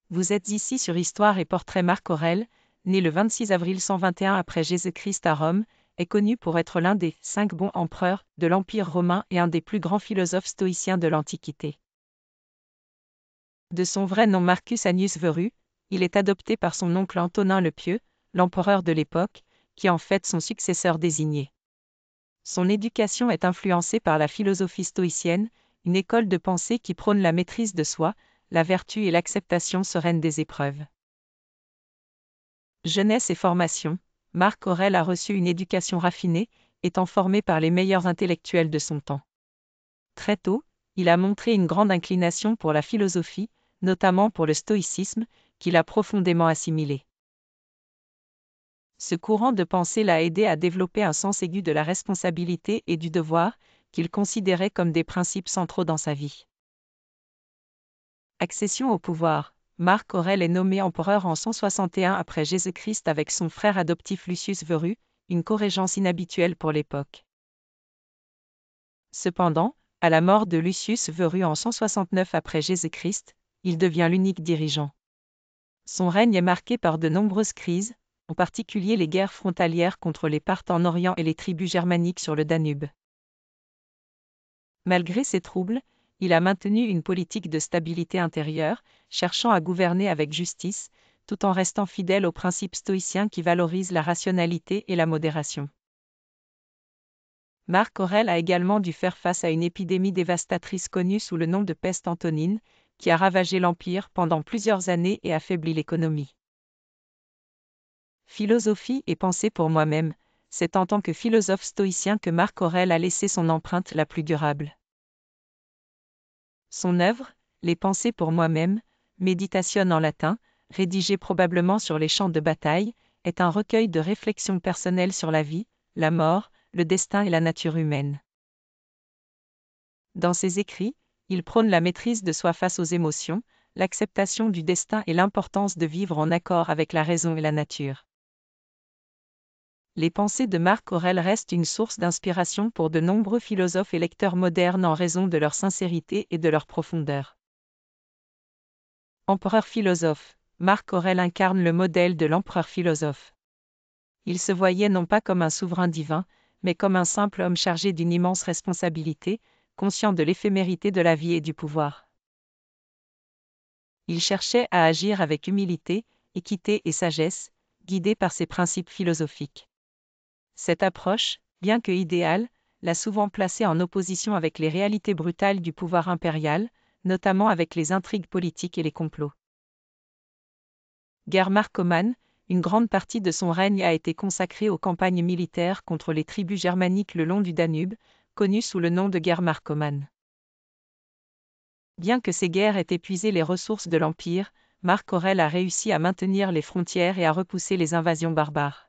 Vous êtes ici sur Histoire et Portrait. Marc Aurèle, né le 26 avril 121 après Jésus-Christ à Rome, est connu pour être l'un des 5 bons empereurs de l'Empire romain et un des plus grands philosophes stoïciens de l'Antiquité. De son vrai nom Marcus Annius Verus, il est adopté par son oncle Antonin le Pieux, l'empereur de l'époque, qui en fait son successeur désigné. Son éducation est influencée par la philosophie stoïcienne, une école de pensée qui prône la maîtrise de soi, la vertu et l'acceptation sereine des épreuves. Jeunesse et formation. Marc Aurèle a reçu une éducation raffinée, étant formé par les meilleurs intellectuels de son temps. Très tôt, il a montré une grande inclination pour la philosophie, notamment pour le stoïcisme, qu'il a profondément assimilé. Ce courant de pensée l'a aidé à développer un sens aigu de la responsabilité et du devoir, qu'il considérait comme des principes centraux dans sa vie. Accession au pouvoir. Marc Aurèle est nommé empereur en 161 après Jésus-Christ avec son frère adoptif Lucius Verus, une corégence inhabituelle pour l'époque. Cependant, à la mort de Lucius Verus en 169 après Jésus-Christ, il devient l'unique dirigeant. Son règne est marqué par de nombreuses crises, en particulier les guerres frontalières contre les Parthes en Orient et les tribus germaniques sur le Danube. Malgré ces troubles, il a maintenu une politique de stabilité intérieure, cherchant à gouverner avec justice, tout en restant fidèle aux principes stoïciens qui valorisent la rationalité et la modération. Marc Aurèle a également dû faire face à une épidémie dévastatrice connue sous le nom de peste antonine, qui a ravagé l'Empire pendant plusieurs années et affaibli l'économie. Philosophie et pensée pour moi-même, c'est en tant que philosophe stoïcien que Marc Aurèle a laissé son empreinte la plus durable. Son œuvre, Les pensées pour moi-même, Méditation en latin, rédigée probablement sur les champs de bataille, est un recueil de réflexions personnelles sur la vie, la mort, le destin et la nature humaine. Dans ses écrits, il prône la maîtrise de soi face aux émotions, l'acceptation du destin et l'importance de vivre en accord avec la raison et la nature. Les pensées de Marc Aurèle restent une source d'inspiration pour de nombreux philosophes et lecteurs modernes en raison de leur sincérité et de leur profondeur. Empereur philosophe, Marc Aurèle incarne le modèle de l'empereur philosophe. Il se voyait non pas comme un souverain divin, mais comme un simple homme chargé d'une immense responsabilité, conscient de l'éphémérité de la vie et du pouvoir. Il cherchait à agir avec humilité, équité et sagesse, guidé par ses principes philosophiques. Cette approche, bien que idéale, l'a souvent placé en opposition avec les réalités brutales du pouvoir impérial, notamment avec les intrigues politiques et les complots. Guerre marcomane, une grande partie de son règne a été consacrée aux campagnes militaires contre les tribus germaniques le long du Danube, connues sous le nom de guerre marcomane. Bien que ces guerres aient épuisé les ressources de l'Empire, Marc Aurèle a réussi à maintenir les frontières et à repousser les invasions barbares.